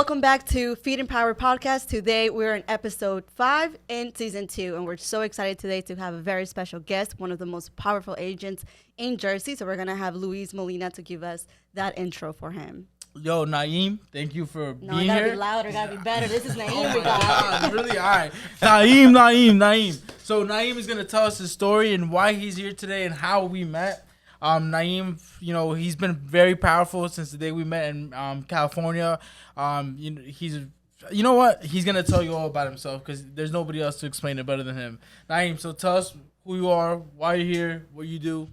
welcome back to Feed and Power Podcast. Today we're in episode 5 in season 2, and we're so excited today to have a very special guest, one of the most powerful agents in Jersey. So we're going to have Luis Molina to give us that intro for him. Yo, Naeem, thank you for being here. No, gotta be louder, gotta be better. This is Naeem. Oh my God, really? All right. Naeem. So Naeem is gonna tell us his story and why he's here today and how we met. Naeem, he's been very powerful since the day we met in California. He's gonna tell you all about himself because there's nobody else to explain it better than him. Naeem, so tell us who you are, why you're here, what you do.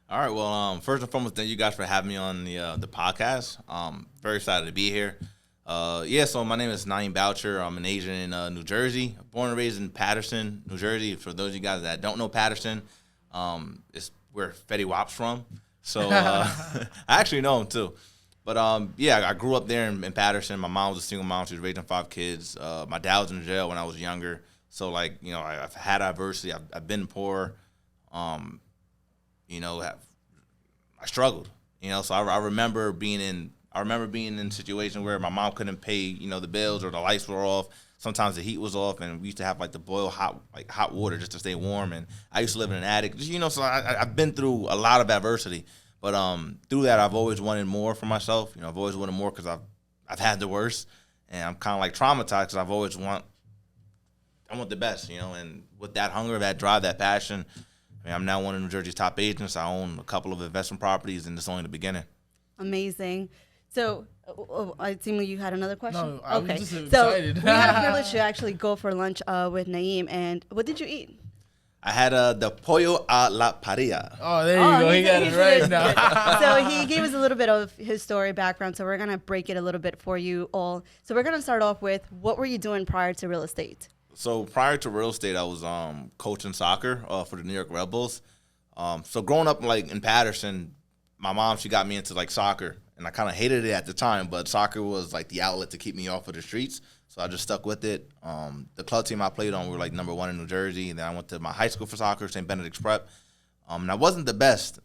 All right. Well, first and foremost, thank you guys for having me on the podcast. Very excited to be here. So my name is Naeem Boucher. I'm an agent in New Jersey. Born and raised in Paterson, New Jersey. For those of you guys that don't know Paterson, it's where Fetty Wap's from. So I actually know him too. But I grew up there in Paterson. My mom was a single mom. She was raising 5 kids. My dad was in jail when I was younger. So I've had adversity. I've been poor. I struggled, so I remember being in situations where my mom couldn't pay, the bills or the lights were off. Sometimes the heat was off, and we used to have to boil hot water just to stay warm. And I used to live in an attic, so I've been through a lot of adversity. But through that, I've always wanted more for myself. I've always wanted more because I've had the worst, and I'm kind of traumatized because I want the best, and with that hunger, that drive, that passion. I'm now one of New Jersey's top agents. I own a couple of investment properties, and it's only the beginning. Amazing. So, it seemed like you had another question? No, I was just excited. So, we had a privilege to actually go for lunch with Naeem, and what did you eat? I had the pollo a la parrilla. Oh, there you go. He got it right now. So he gave us a little bit of his story background, so we're going to break it a little bit for you all. So we're going to start off with, what were you doing prior to real estate? So prior to real estate, I was coaching soccer for the New York Red Bulls. So growing up in Paterson, my mom, she got me into soccer, and I kind of hated it at the time, but soccer was the outlet to keep me off of the streets. So I just stuck with it. The club team I played on, we were number 1 in New Jersey, and then I went to my high school for soccer, St. Benedict's Prep. And I wasn't the best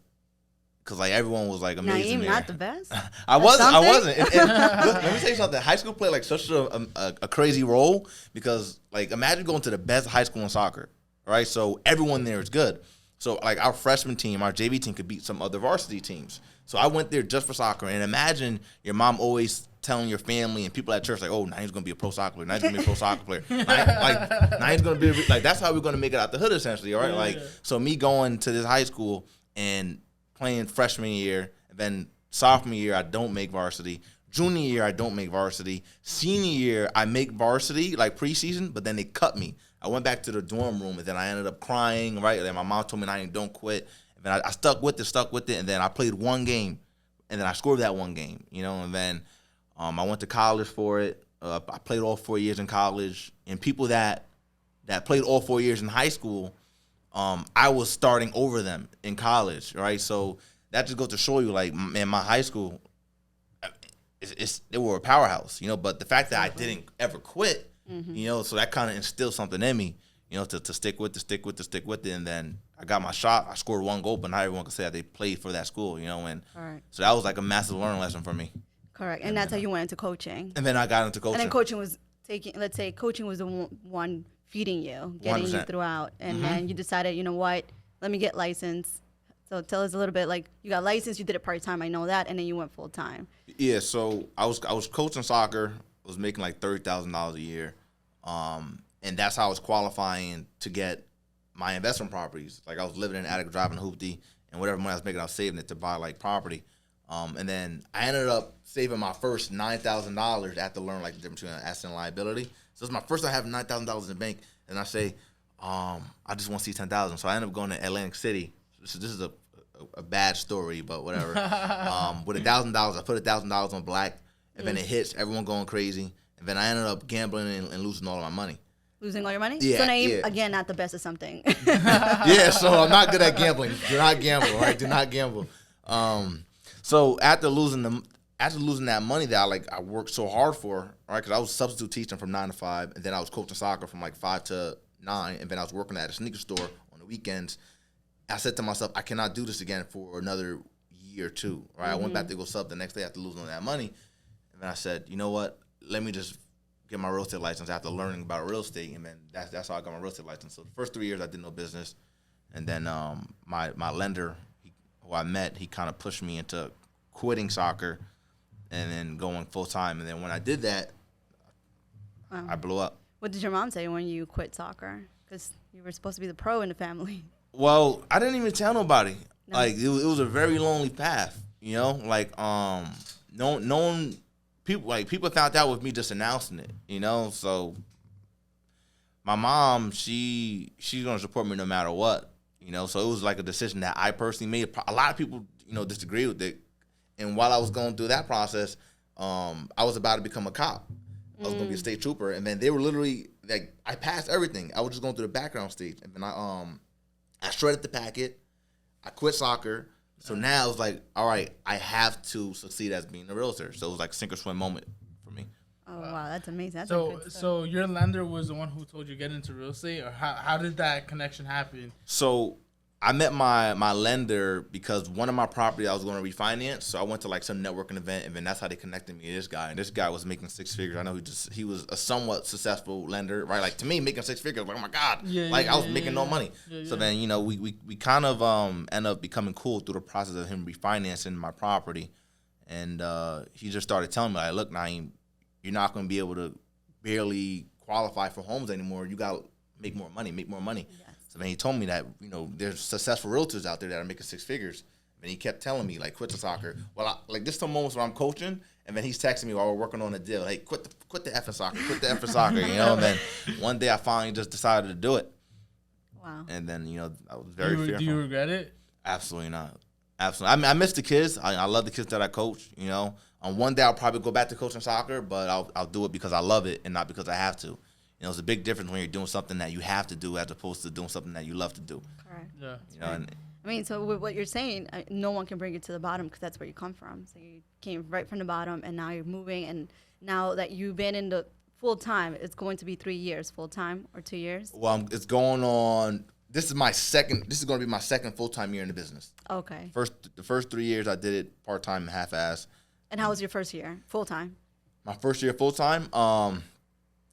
because everyone was amazing. Naeem, there. not the best? I wasn't. And let me tell you something. High school played such a crazy role because imagine going to the best high school in soccer, right? So everyone there is good. So our freshman team, our JV team could beat some other varsity teams. So I went there just for soccer. And imagine your mom always telling your family and people at church Naeem's going to be a pro soccer player. Naeem's going to be a pro soccer player. Naeem's going to be that's how we're going to make it out the hood essentially, all right? So me going to this high school and playing freshman year, and then sophomore year, I don't make varsity. Junior year, I don't make varsity. Senior year, I make varsity, preseason, but then they cut me. I went back to the dorm room, and then I ended up crying, right? And my mom told me, Naeem, don't quit. And then I stuck with it, and then I played one game, and then I scored that one game, and then I went to college for it. I played all 4 years in college, and people that played all 4 years in high school, I was starting over them in college, right? So that just goes to show you, my high school, they were a powerhouse, but the fact that I didn't ever quit, so that kind of instilled something in me, to stick with it. And then I got my shot. I scored 1 goal, but not everyone could say that they played for that school, and right. So that was a massive learning lesson for me. Correct. And that's how you went into coaching. And then I got into coaching. And then coaching was coaching was the one feeding you, getting 100%. You throughout. And then you decided, let me get licensed. So tell us a little bit, you got licensed, you did it part-time, I know that, and then you went full-time. Yeah, so I was coaching soccer, I was making $30,000 a year. And that's how I was qualifying to get my investment properties. I was living in an attic, driving a hoopty, and whatever money I was making, I was saving it to buy property. And then I ended up saving my first $9,000 after learning the difference between asset and liability. So it's my first time having $9,000 in the bank, and I say, I just want to see $10,000. So I ended up going to Atlantic City. So this is a bad story, but whatever. With $1,000, I put $1,000 on black, and then it hits, everyone going crazy, and then I ended up gambling and losing all of my money. Losing all your money? Yeah. So Naeem, again, not the best at something. Yeah, so I'm not good at gambling. Do not gamble, right? Do not gamble. So after losing that money that I worked so hard for, right? Because I was substitute teaching from 9 to 5, and then I was coaching soccer from 5 to 9, and then I was working at a sneaker store on the weekends. I said to myself, I cannot do this again for another year or two, right? I went back to go sub the next day after losing all that money. And then I said, you know what? Let me just get my real estate license after learning about real estate. And then that's how I got my real estate license. So the first 3 years I did no business. And then my lender, who I met, he kind of pushed me into quitting soccer and then going full time. And then when I did that, I blew up. What did your mom say when you quit soccer? Because you were supposed to be the pro in the family. Well, I didn't even tell nobody. No. Like it was a very lonely path, you know. Like no one, people found out with me just announcing it, you know. So my mom, she's gonna support me no matter what, you know. So it was like a decision that I personally made. A lot of people, disagree with it. And while I was going through that process, I was about to become a cop. I was gonna be a state trooper, and then they were literally like, I passed everything. I was just going through the background stage, and then I shredded the packet. I quit soccer. So now it's like, all right, I have to succeed as being a realtor. So it was like a sink or swim moment for me. Oh, wow. That's amazing. That's a So good story. so your lender was the one who told you get into real estate, or how did that connection happen? So I met my lender because one of my property I was going to refinance. So I went to like some networking event, and then that's how they connected me to this guy. And this guy was making 6 figures. I know he was a somewhat successful lender, right? Like to me, making 6 figures, like, oh my God, I was making no money. So then we kind of end up becoming cool through the process of him refinancing my property, and he just started telling me like, look, Naeem, you're not going to be able to barely qualify for homes anymore. You got to make more money. Yes. So then he told me that, there's successful realtors out there that are making 6 figures. And he kept telling me, like, quit the soccer. Well, there's some moments where I'm coaching, and then he's texting me while we're working on a deal. Hey, quit the effing soccer, And then one day I finally just decided to do it. Wow. And then, I was very fearful. Do you regret it? Absolutely not. Absolutely. I mean, I miss the kids. I love the kids that I coach, One day I'll probably go back to coaching soccer, but I'll do it because I love it and not because I have to. It's a big difference when you're doing something that you have to do as opposed to doing something that you love to do. Correct. Yeah. And I mean, so with what you're saying, no one can bring you to the bottom because that's where you come from. So you came right from the bottom, and now you're moving. And now that you've been in the full time, it's going to be 3 years full time or 2 years. well, it's going on. This is going to be my second full time year in the business. Okay. The first 3 years I did it part time and half ass. And how was your first year full time? My first year full time,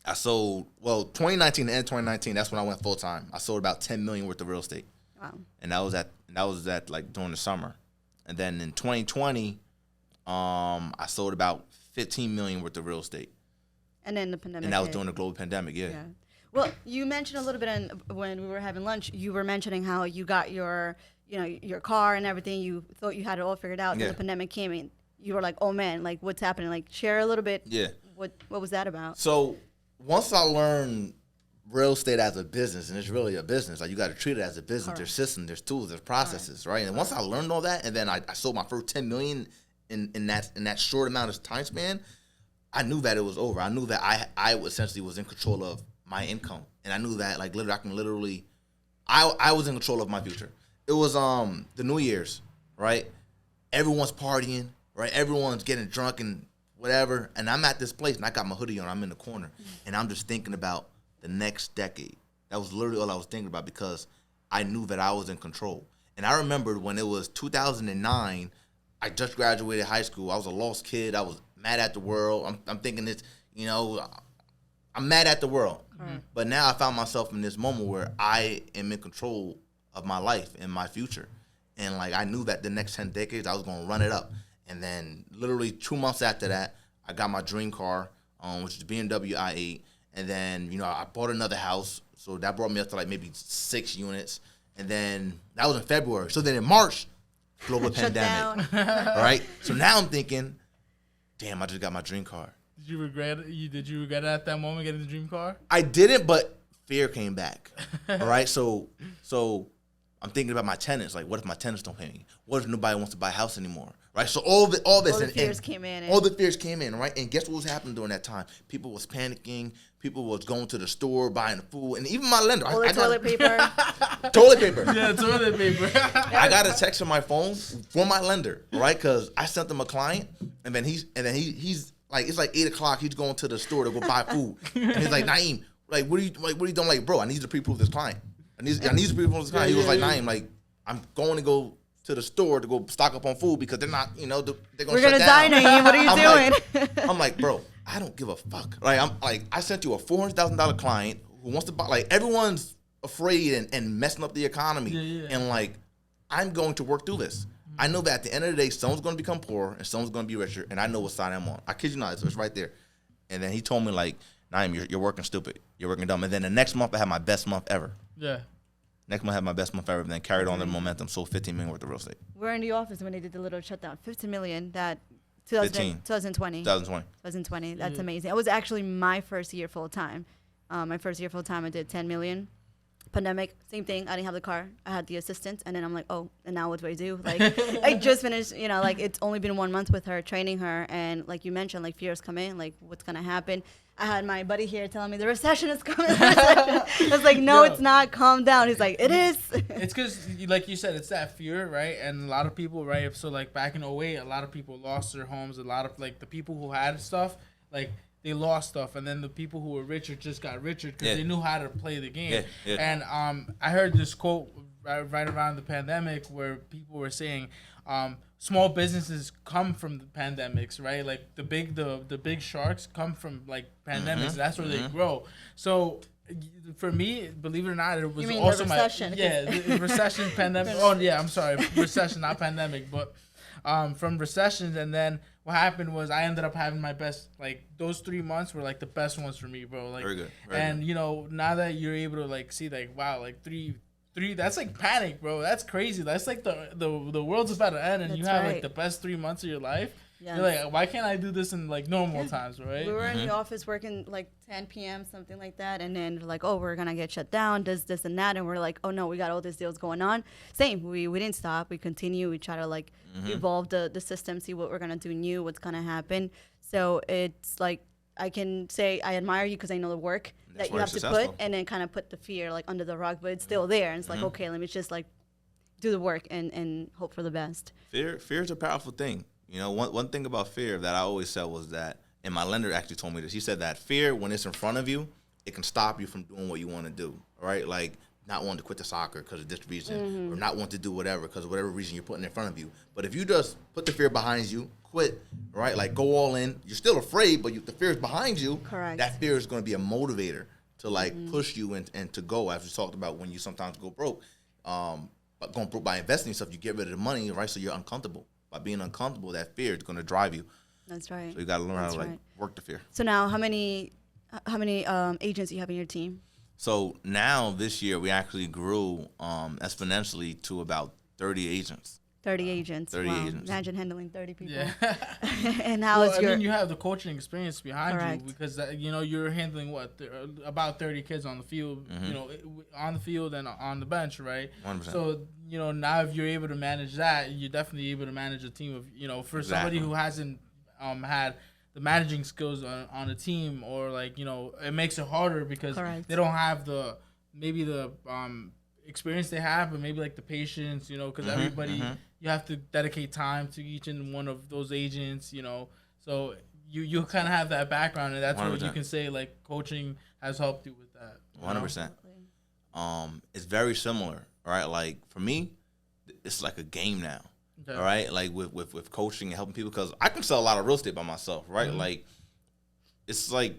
I sold 2019 and 2019. That's when I went full time. I sold about 10 million worth of real estate. Wow. And that was at like during the summer. And then in 2020, I sold about 15 million worth of real estate. And then the pandemic. And that was hit. during the global pandemic, yeah. Well, you mentioned a little bit when we were having lunch. You were mentioning how you got your car and everything. You thought you had it all figured out. Yeah. And the pandemic came in. You were like, oh man, like what's happening? Like share a little bit. Yeah. What was that about? So once I learned real estate as a business, and it's really a business, like you got to treat it as a business. Correct. There's systems, there's tools, there's processes, right? And once I learned all that, and then I sold my first 10 million in that short amount of time span, I knew that it was over. I knew that I essentially was in control of my income, and I knew that like literally, I was in control of my future. It was the New Year's, right? Everyone's partying, right? Everyone's getting drunk and whatever, and I'm at this place, and I got my hoodie on. I'm in the corner, and I'm just thinking about the next decade. That was literally all I was thinking about because I knew that I was in control. And I remembered when it was 2009, I just graduated high school. I was a lost kid. I was mad at the world. I'm thinking this, I'm mad at the world. Mm-hmm. But now I found myself in this moment where I am in control of my life and my future. And like I knew that the next 10 decades, I was going to run it up. And then literally 2 months after that, I got my dream car, which is the BMW i8. And then, I bought another house. So that brought me up to like maybe 6 units. And then that was in February. So then in March, global pandemic. Right? So now I'm thinking, damn, I just got my dream car. Did you regret it? Did you regret it at that moment getting the dream car? I didn't, but fear came back. All right? So I'm thinking about my tenants. Like, what if my tenants don't pay me? What if nobody wants to buy a house anymore? Right? So all this. All the fears came in. All the fears came in, right? And guess what was happening during that time? People was panicking. People was going to the store, buying food. And even my lender. All the toilet paper. Toilet paper. Yeah, toilet paper. I got a text on my phone from my lender, right? Because I sent them a client, and then he's like, it's like 8 o'clock. He's going to the store to go buy food. And he's like, Naeem, like, what are you doing? Like, bro, I need to pre-approve this client. I need to pre-approve this client. He was like, Naeem, like, I'm going to go to the store to go stock up on food because they're not, they're going to We're shut gonna die, down. Naeem. What are you I'm doing? I'm like, bro, I don't give a fuck. Like, I'm like, I sent you a $400,000 client who wants to buy. Like, everyone's afraid and messing up the economy. Yeah. And like, I'm going to work through this. I know that at the end of the day, someone's going to become poor and someone's going to be richer, and I know what side I'm on. I kid you not, it's right there. And then he told me like, Naeem, you're working stupid. You're working dumb. And then the next month, I had my best month ever. Yeah. Next month, I had my best month ever. And then carried on the momentum. Sold $15 million worth of real estate. We're in the office when they did the little shutdown. 15 million. That 15. 2020. 2020. 2020. That's amazing. It was actually my first year full time. My first year full time, I did 10 million. Pandemic, same thing. I didn't have the car. I had the assistant, and then I'm like, oh, and now what do I do? Like, I just finished. Like it's only been 1 month with her, training her, and like you mentioned, like fears come in, like what's gonna happen. I had my buddy here telling me the recession is coming. I was like, no, it's not. Calm down. He's like, it is. It's because, like you said, it's that fear, right? And a lot of people, right? So, like, back in '08, a lot of people lost their homes. A lot of, like, the people who had stuff, like, they lost stuff. And then the people who were richer just got richer because they knew how to play the game. Yeah. And I heard this quote right around the pandemic where people were saying, small businesses come from the pandemics, right? Like the big sharks come from like pandemics. That's where they grow. So for me, believe it or not, it was also the recession? the recession, pandemic. Oh yeah, I'm sorry, recession, not pandemic, but from recessions. And then what happened was I ended up having my best. Like those 3 months were like the best ones for me, bro. Like Very good. And now that you're able to like see like wow, like three, that's like panic, bro. That's crazy. That's like the world's about to end, and That's you have right. like the best 3 months of your life. Yes. You're like, why can't I do this in like normal times, right? We were in the office working like 10 p.m., something like that. And then like, oh, we're going to get shut down, this and that. And we're like, oh, no, we got all these deals going on. Same. We didn't stop. We continue. We try to like evolve the system, see what we're going to do new, what's going to happen. So it's like, I can say I admire you because I know the work That's that you why have you're to successful. put and then kind of put the fear like under the rug, but it's still there. And it's like, okay, let me just like do the work and hope for the best. Fear is a powerful thing. One thing about fear that I always said was that, and my lender actually told me this. He said that fear, when it's in front of you, it can stop you from doing what you want to do. All right, like not wanting to quit the soccer because of this reason, or not want to do whatever because of whatever reason you're putting in front of you. But if you just put the fear behind you, quit, right? Like go all in. You're still afraid, but the fear is behind you. Correct. That fear is going to be a motivator to like push you and to go. As we talked about, when you sometimes go broke, but going broke by investing in stuff, you get rid of the money, right? So you're uncomfortable. By being uncomfortable, that fear is going to drive you. That's right. So you got to learn how to like right. work the fear. So now how many agents do you have in your team? So now this year we actually grew exponentially to about 30 agents. 30 agents. 30 Wow. agents. Imagine handling 30 people. Yeah. And how is I your... mean, you have the coaching experience behind Correct. you because you're handling about 30 kids on the field, on the field and on the bench, right? 100%. So now if you're able to manage that, you're definitely able to manage a team of for somebody who hasn't had the managing skills on a team, or like it makes it harder because Correct. they don't have the experience they have, but maybe like the patience, because everybody you have to dedicate time to each and one of those agents, so you kind of have that background, and that's 100%. what you can say like coaching has helped you with that. 100%. It's very similar, right? Like for me, it's like a game now. Okay. All right, like with coaching and helping people, because I can sell a lot of real estate by myself, right? Like it's like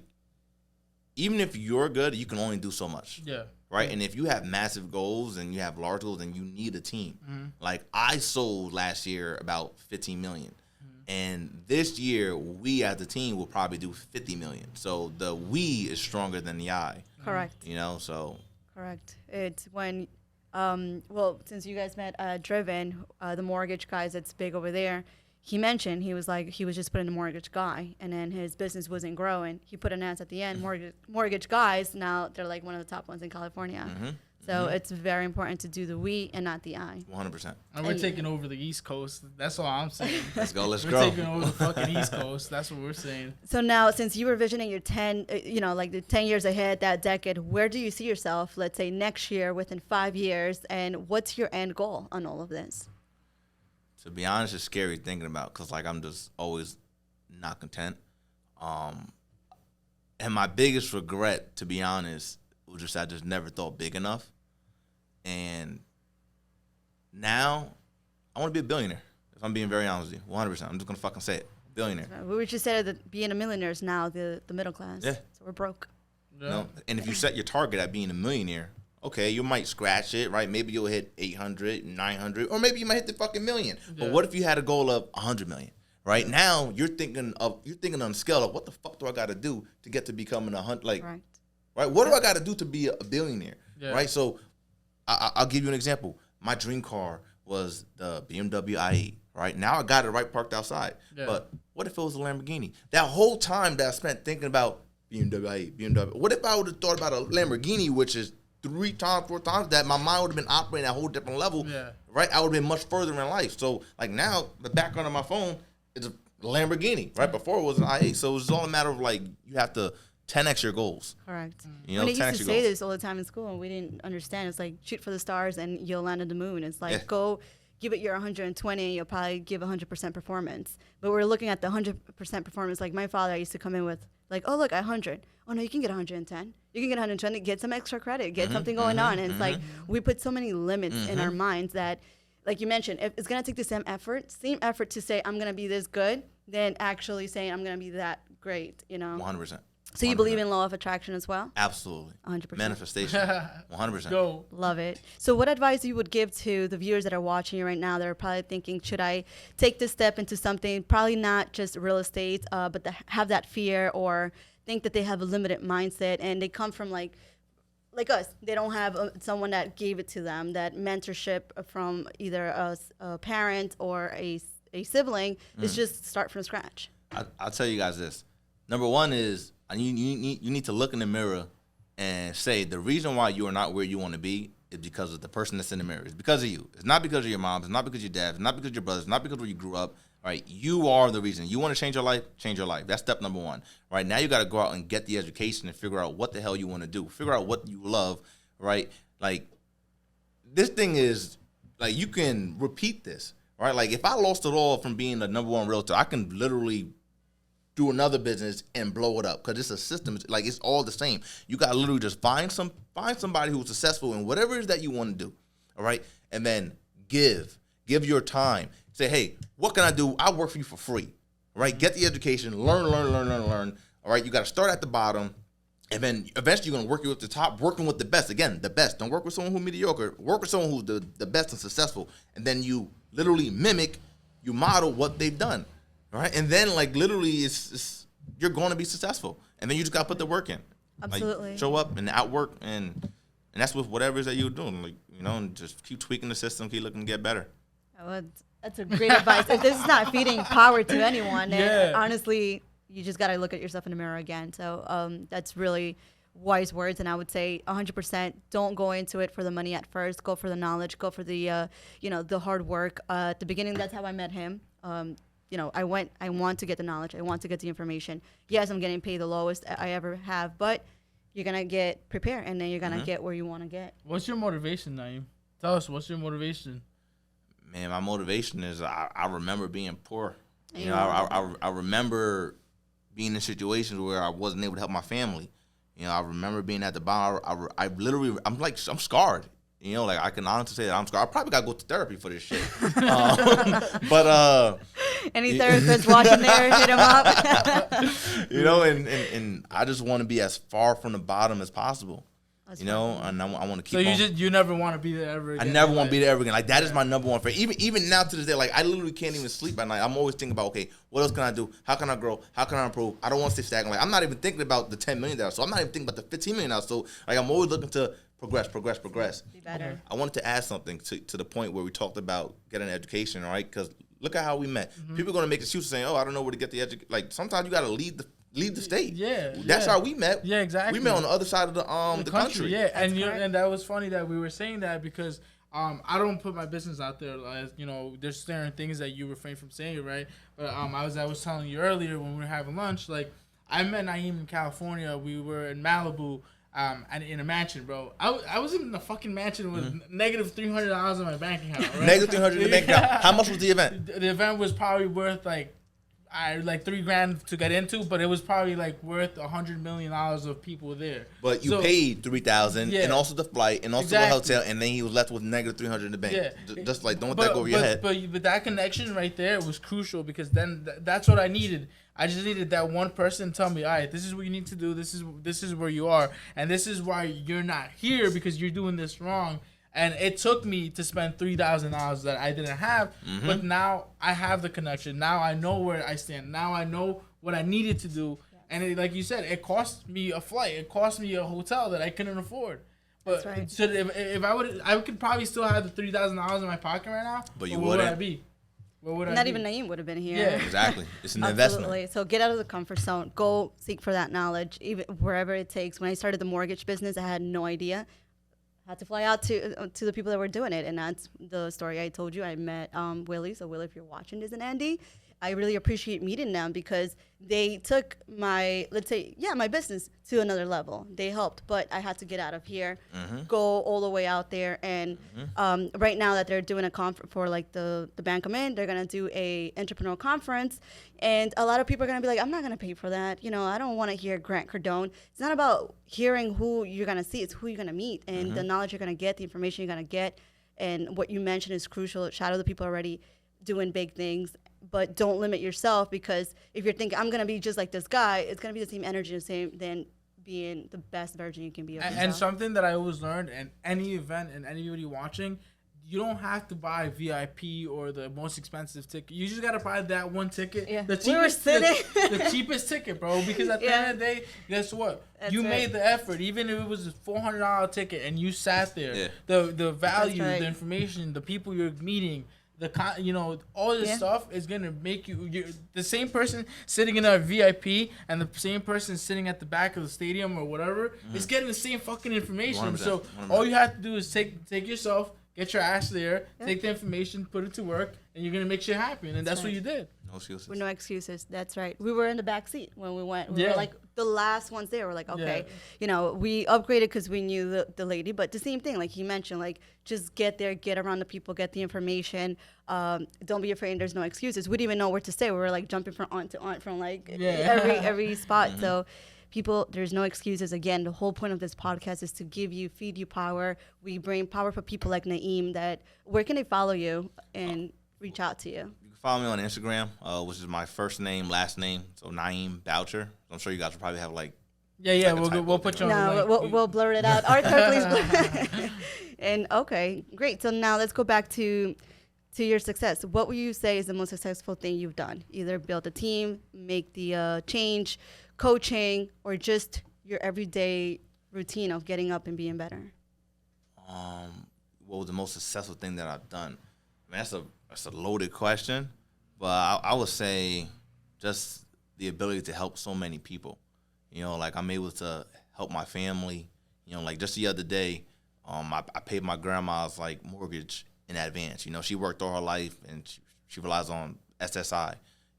even if you're good, you can only do so much. Yeah. Right. And if you have massive goals and you have large goals, then you need a team. Like I sold last year about 15 million. And this year we as a team will probably do 50 million. So the we is stronger than the I. Correct. So. Correct. It's when, since you guys met Driven, the mortgage guys that's big over there, he mentioned he was just putting a mortgage guy, and then his business wasn't growing. He put an ad at the end, mortgage guys. Now they're like one of the top ones in California. So it's very important to do the we and not the I. 100%. And we're taking over the East Coast. That's all I'm saying. Let's go. Let's We're grow. taking over the fucking East Coast. That's what we're saying. So now, since you were visioning your 10, like the 10 years ahead, that decade, where do you see yourself, let's say next year, within 5 years, and what's your end goal on all of this? To be honest, it's scary thinking about, because like I'm just always not content. And my biggest regret, to be honest, was just I just never thought big enough. And now I want to be a billionaire. If I'm being very honest with you, 100%. I'm just gonna fucking say it, billionaire. We were just said that being a millionaire is now the middle class. Yeah. So we're broke. Yeah. You know? And if you set your target at being a millionaire, okay, you might scratch it, right? Maybe you'll hit 800, 900, or maybe you might hit the fucking million. Yeah. But what if you had a goal of 100 million? Right now, you're thinking on the scale of what the fuck do I got to do to get to becoming 100? Like, right? What do I got to do to be a billionaire? Yeah. Right? So, I'll give you an example. My dream car was the BMW IE. Right now, I got it right parked outside. Yeah. But what if it was a Lamborghini? That whole time that I spent thinking about BMW IE, BMW. What if I would have thought about a Lamborghini, which is 3 times, 4 times that? My mind would have been operating at a whole different level. Yeah. Right? I would have been much further in life. So, like now, the background of my phone is a Lamborghini. Right before it was an IA. So it's all a matter of like you have to 10x your goals. Correct. You know, When they 10x used to your say goals. this all the time in school, and we didn't understand. It's like shoot for the stars and you'll land on the moon. It's like Yeah. go give it your 120 and you'll probably give 100% performance. But we're looking at the 100% performance. Like my father used to come in with like, oh look, 100. Oh no, you can get 110. You can get 120. Get some extra credit. Get something going on. And it's like we put so many limits in our minds that, like you mentioned, if it's gonna take the same effort to say I'm gonna be this good, than actually saying I'm gonna be that great. You know. 100%. So you believe in law of attraction as well? Absolutely. 100%. Manifestation. 100%. Go. Love it. So what advice you would give to the viewers that are watching you right now that are probably thinking, should I take this step into something, probably not just real estate, but have that fear or think that they have a limited mindset and they come from like us. They don't have someone that gave it to them, that mentorship from either a parent or a sibling. Is just start from scratch. I'll tell you guys this. Number one is you need to look in the mirror and say the reason why you are not where you want to be is because of the person that's in the mirror. It's because of you. It's not because of your mom. It's not because of your dad. It's not because of your brothers. It's not because of where you grew up. Right? You are the reason. You want to change your life? Change your life. That's step number one. Right? Now you got to go out and get the education and figure out what the hell you want to do. Figure out what you love. Right? Like this thing is like you can repeat this. Right? Like if I lost it all from being the number one realtor, I can literally do another business and blow it up because it's a system. Like it's all the same. You got to literally just find somebody who's successful in whatever it is that you want to do. All right. And then give your time. Say, hey, what can I do? I'll work for you for free. All right. Get the education, learn. All right. You got to start at the bottom. And then eventually you're going to work you up to the top, working with the best. Again, the best. Don't work with someone who's mediocre. Work with someone who's the best and successful. And then you literally you model what they've done. All right, and then like literally, it's you're going to be successful, and then you just got to put the work in. Absolutely. Like, show up and outwork, and that's with whatever it is that you're doing. Like and just keep tweaking the system, keep looking to get better. Oh, that's a great advice. If this is not feeding power to anyone, then honestly, you just got to look at yourself in the mirror again. So that's really wise words, and I would say 100% don't go into it for the money at first. Go for the knowledge. Go for the the hard work. At the beginning, that's how I met him. I want to get the knowledge. I want to get the information. Yes, I'm getting paid the lowest I ever have, but you're going to get prepared, and then you're going to get where you want to get. What's your motivation, Naeem? Tell us, what's your motivation? Man, my motivation is I remember being poor. I remember being in situations where I wasn't able to help my family. I remember being at the bottom. I'm scarred. Like I can honestly say that I'm scarred. I probably got to go to therapy for this shit. But any therapists watching there, hit him up. And I just want to be as far from the bottom as possible. And I want to keep. So you never want to be there ever again. I never want to be there ever again. Like that is my number one fear. Even now to this day, like I literally can't even sleep at night. I'm always thinking about, okay, what else can I do? How can I grow? How can I improve? I don't want to stay stagnant. Like I'm not even thinking about the $10 million. So I'm not even thinking about the $15 million. So like I'm always looking to progress. Be better. I wanted to add something to the point where we talked about getting an education, all right? Because look at how we met. People are going to make excuses saying, oh, I don't know where to get the education. Like sometimes you got to leave the state. Yeah. That's how we met. Yeah, exactly. We met on the other side of the country. Yeah, and that was funny that we were saying that because I don't put my business out there. As there's certain things that you refrain from saying, right? But I was telling you earlier when we were having lunch, like I met Naeem in California. We were in Malibu. And in a mansion, bro. I was in a fucking mansion with negative $300 in my bank account. Right? Negative $300 in the bank account. How much was the event? The event was probably worth like I like $3,000 to get into, but it was probably like worth $100 million of people there. But you paid $3,000 Yeah. and also the flight and also the hotel, and then he was left with negative $300 in the bank. Yeah. Just like don't let that go over your head. But that connection right there was crucial because then that's what I needed. I just needed that one person to tell me, all right, this is what you need to do. This is where you are, and this is why you're not here because you're doing this wrong. And it took me to spend $3,000 that I didn't have, but now I have the connection. Now I know where I stand. Now I know what I needed to do. And it, like you said, it cost me a flight. It cost me a hotel that I couldn't afford. But That's right. so if I could probably still have the $3,000 in my pocket right now. But you where wouldn't. would I be? Where would I Not be? even Naeem would have been here. Yeah. Exactly. It's an Absolutely. investment. So get out of the comfort zone. Go seek for that knowledge, even wherever it takes. When I started the mortgage business, I had no idea. Had to fly out to the people that were doing it, and that's the story I told you. I met Willie. So Willie, if you're watching this, and Andy, I really appreciate meeting them because they took my my business to another level. They helped, but I had to get out of here, go all the way out there, and right now that they're doing a conference for like the Bank of they're gonna do a entrepreneurial conference, and a lot of people are gonna be like, I'm not gonna pay for that. You know, I don't want to hear Grant Cardone. It's not about hearing who you're gonna see; it's who you're gonna meet and the knowledge you're gonna get, the information you're gonna get, and what you mentioned is crucial. Shout out to people already doing big things. But don't limit yourself because if you're thinking I'm gonna be just like this guy, it's gonna be the same energy, the same than being the best version you can be of yourself. And something that I always learned in any event and anybody watching, you don't have to buy VIP or the most expensive ticket. You just gotta buy that one ticket. Yeah. The We were sitting. the cheapest ticket, bro. Because at the end of the day, guess what? That's you right. mate the effort, even if it was a $400 ticket and you sat there. Yeah. The value, right. the information, the people you're meeting. All this stuff is gonna make you the same person sitting in a VIP and the same person sitting at the back of the stadium or whatever is getting the same fucking information. 100%, So 100%. all you have to do is take yourself, get your ass there, take the information, put it to work, and you're gonna make shit happen. And that's what right. you did. No excuses. With no excuses. That's right. We were in the back seat when we went. We were Yeah. like the last ones there. We're like, okay, Yeah. We upgraded because we knew the lady, but the same thing, like he mentioned, like just get there, get around the people, get the information. Don't be afraid. There's no excuses. We didn't even know where to stay. We were like jumping from aunt to aunt from like every spot. So people, there's no excuses. Again, the whole point of this podcast is to feed you power. We bring power for people like Naeem that, where can they follow you and reach out to you? You can follow me on Instagram, which is my first name, last name, so Naeem Boucher. I'm sure you guys will probably have like. Yeah, Like a typo we'll put you thing. on the No, link. we'll blur it out. Arthur, please blur. And okay, great. So now let's go back to your success. What would you say is the most successful thing you've done? Either build a team, make the change, coaching, or just your everyday routine of getting up and being better? What was the most successful thing that I've done? I mean, that's a loaded question, but I would say just the ability to help so many people. Like I'm able to help my family. Like just the other day, I paid my grandma's like mortgage in advance. She worked all her life and she relies on SSI.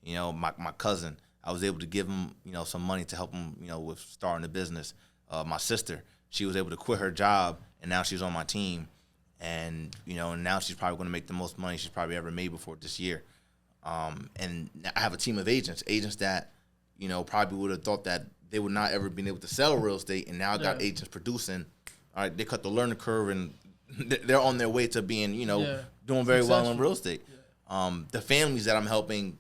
My cousin, I was able to give him, some money to help him, with starting a business. My sister, she was able to quit her job and now she's on my team. And, now she's probably going to make the most money she's probably ever made before this year. And I have a team of agents that, probably would have thought that they would not ever been able to sell real estate. And now I got agents producing. All right, they cut the learning curve and they're on their way to being, doing very well in real estate. The families that I'm helping,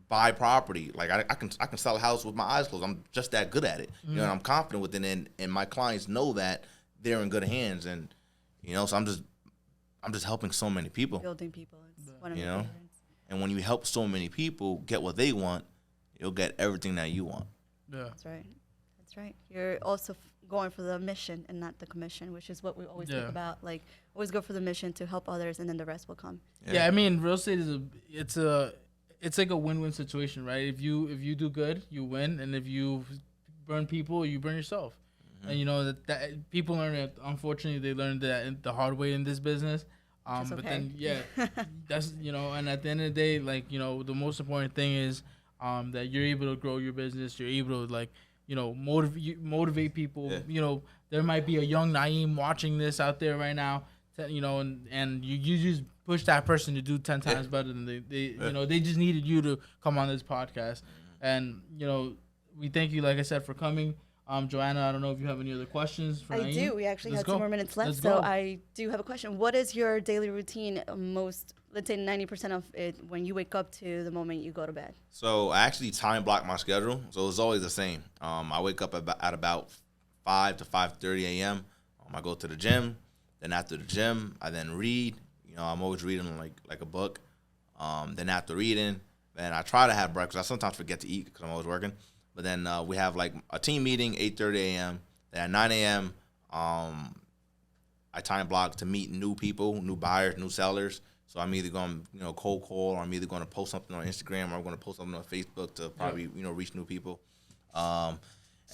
buy property, like I can sell a house with my eyes closed. I'm just that good at it, and I'm confident with it, and my clients know that they're in good hands, and so I'm just helping so many people. Building people. It's one of the favorites. And when you help so many people get what they want, you'll get everything that you want. Yeah. That's right. That's right. You're also going for the mission and not the commission, which is what we always think about. Like, always go for the mission to help others, and then the rest will come. Yeah, I mean, real estate it's like a win-win situation, right? If you do good, you win, and if you burn people, you burn yourself. And that people learn it. Unfortunately, they learned that the hard way in this business. But then that's and at the end of the day, like the most important thing is that you're able to grow your business. You're able to motivate people. Yeah. There might be a young Naeem watching this out there right now. And you just push that person to do 10 times better than they just needed you to come on this podcast. And, we thank you, like I said, for coming. Joanna, I don't know if you have any other questions for I Naeem. do. We actually have 2 more minutes left, so I do have a question. What is your daily routine let's say 90% of it, when you wake up to the moment you go to bed? So I actually time block my schedule, so it's always the same. I wake up at about 5 to 5:30 a.m. I go to the gym. Then after the gym, I then read. I'm always reading like a book. Then after reading, then I try to have breakfast. I sometimes forget to eat because I'm always working. But then we have like a team meeting 8:30 a.m. Then at 9 a.m. I time block to meet new people, new buyers, new sellers. So I'm either going to cold call, or I'm either going to post something on Instagram, or I'm going to post something on Facebook to probably reach new people. And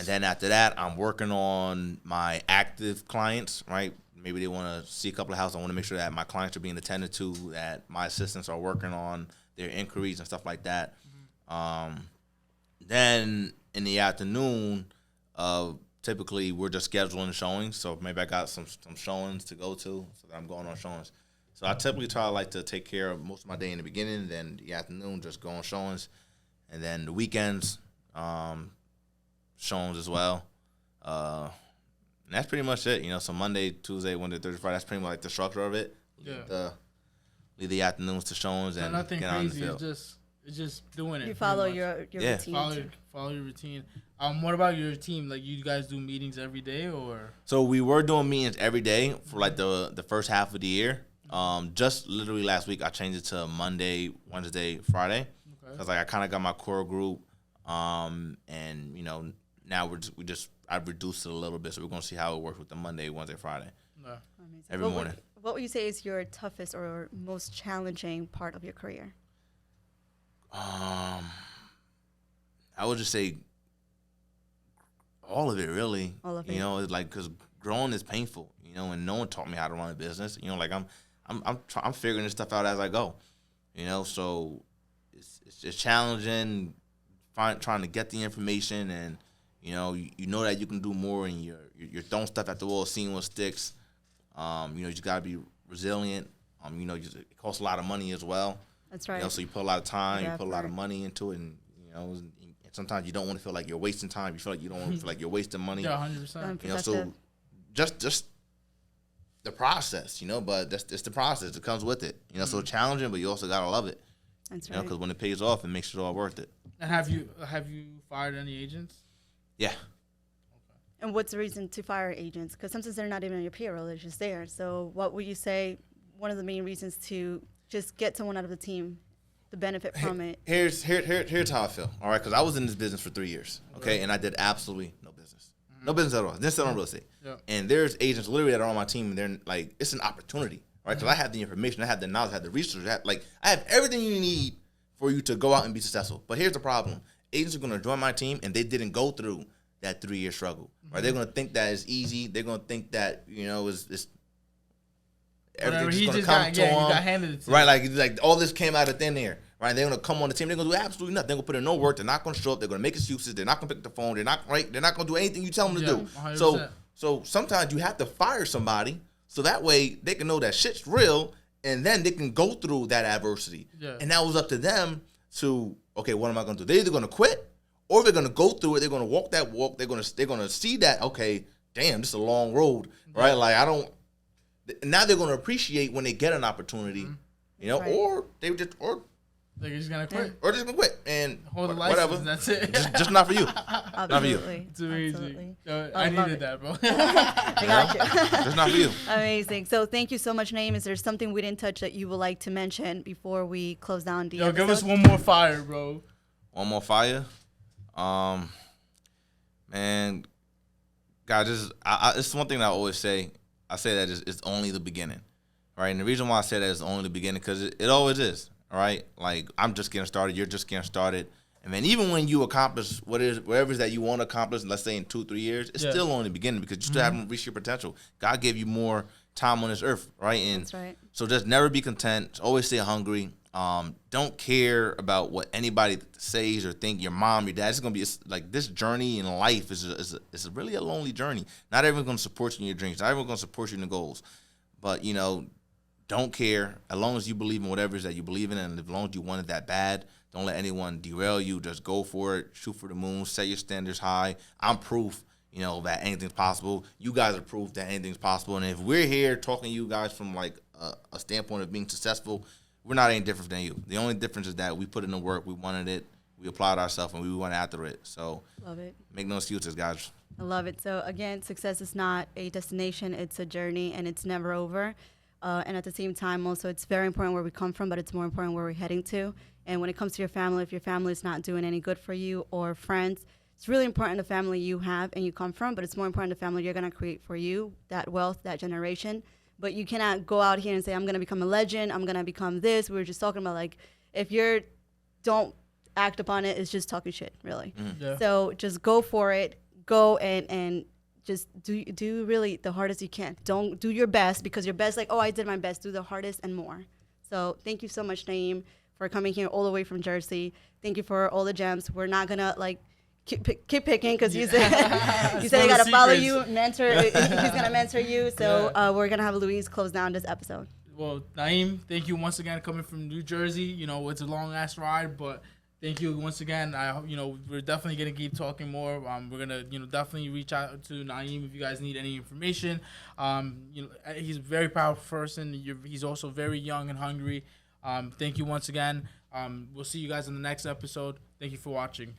then after that, I'm working on my active clients, right? Maybe they want to see a couple of houses. I want to make sure that my clients are being attended to, that my assistants are working on their inquiries and stuff like that. Then in the afternoon, typically we're just scheduling showings. So maybe I got some showings to go to, so that I'm going on showings. So I typically try to take care of most of my day in the beginning, then the afternoon just go on showings, and then the weekends, showings as well. And that's pretty much it. So Monday, Tuesday, Wednesday, Thursday, Friday. That's pretty much like the structure of it. Yeah. Leave the afternoons to showings and nothing get on the crazy. field. It's just doing it. You follow your routine. Follow your routine. What about your team? Like, you guys do meetings every day, or? So we were doing meetings every day for like the first half of the year. Just literally last week, I changed it to Monday, Wednesday, Friday, because I kind of got my core group, and now I've reduced it a little bit, so we're gonna see how it works with the Monday, Wednesday, Friday, every morning. What would you say is your toughest or most challenging part of your career? I would just say all of it, really. All of it. It's like, because growing is painful, and no one taught me how to run a business. I'm figuring this stuff out as I go, so it's challenging, trying to get the information, and you know that you can do more, and you're throwing stuff at the wall, seeing what sticks. You just gotta be resilient. It costs a lot of money as well. That's right. So you put a lot of time, you put a lot of money into it, and sometimes you don't want to feel like you're wasting time. You feel like you don't want to feel like you're wasting money. Yeah, 100%. So just the process, but it's the process that comes with it. So challenging, but you also gotta love it. That's right. Because when it pays off, it makes it all worth it. And have you fired any agents? Yeah. And what's the reason to fire agents? Because sometimes they're not even on your payroll; they're just there. So what would you say? One of the main reasons to just get someone out of the team, the benefit from it. Here's how I feel. All right, because I was in this business for 3 years. Okay, and I did absolutely no business. No business at all. Didn't sell on real estate. Yeah. And there's agents literally that are on my team, and they're like, it's an opportunity, right? Because I have the information, I have the knowledge, I have the research, I have everything you need for you to go out and be successful. But here's the problem: agents are going to join my team, and they didn't go through that 3-year struggle. Right? They're going to think that it's easy. They're going to think that it's everything's going to come to them. You got handed it to right? Like all this came out of thin air. Right? They're going to come on the team. They're going to do absolutely nothing. They're going to put in no work. They're not going to show up. They're going to make excuses. They're not going to pick up the phone. They're not going to do anything you tell them to do. 100%. So sometimes you have to fire somebody so that way they can know that shit's real, and then they can go through that adversity. Yeah. And that was up to them to, okay, what am I going to do? They're either going to quit, or they're going to go through it. They're going to walk that walk. They're going to see that, okay, damn, this is a long road, right? Like now they're going to appreciate when they get an opportunity, right. Or they're just gonna quit, or just gonna quit and hold the license. Whatever. And that's it. just not for you. Not for you. It's amazing. I needed that, bro. I got you. Just not for you. Amazing. So thank you so much, Naeem. Is there something we didn't touch that you would like to mention before we close down the episode? Give us one more fire, bro. One more fire. Man, God, this is one thing that I always say. I say that it's only the beginning, right? And the reason why I say that it's only the beginning because it always is. All right, like I'm just getting started. You're just getting started, and then even when you accomplish whatever it is that you want to accomplish, let's say in 2-3 years, it's still only the beginning because you still haven't reached your potential. God gave you more time on this earth, right? And that's right. So just never be content. Always stay hungry. Don't care about what anybody says or think. Your mom, your dad. It's gonna be like this journey in life is really a lonely journey. Not everyone's gonna support you in your dreams. Not everyone's gonna support you in the goals, but don't care. As long as you believe in whatever it is that you believe in, and as long as you want it that bad, don't let anyone derail you. Just go for it. Shoot for the moon. Set your standards high. I'm proof, that anything's possible. You guys are proof that anything's possible. And if we're here talking to you guys from like a standpoint of being successful, we're not any different than you. The only difference is that we put in the work. We wanted it. We applied ourselves, and we went after it. So Love it. make no excuses, guys. I love it. So again, success is not a destination; it's a journey, and it's never over. And at the same time, also, it's very important where we come from, but it's more important where we're heading to. And when it comes to your family, if your family is not doing any good for you or friends, it's really important the family you have and you come from, but it's more important the family you're going to create for you, that wealth, that generation. But you cannot go out here and say, I'm going to become a legend, I'm going to become this. We were just talking about, like, if you don't act upon it, it's just talking shit, really. Yeah. So just go for it. Go and just do really the hardest you can. Don't do your best, because your best, like, oh, I did my best. Do the hardest and more. So thank you so much, Naeem, for coming here all the way from Jersey. Thank you for all the gems. We're not gonna keep picking, because you said you said I gotta follow you, mentor. He's gonna mentor you. So we're gonna have Louise close down this episode. Well, Naeem, thank you once again coming from New Jersey. It's a long ass ride, but thank you once again. We're definitely gonna keep talking more. We're gonna, definitely reach out to Naeem if you guys need any information. He's a very powerful person. He's also very young and hungry. Thank you once again. We'll see you guys in the next episode. Thank you for watching.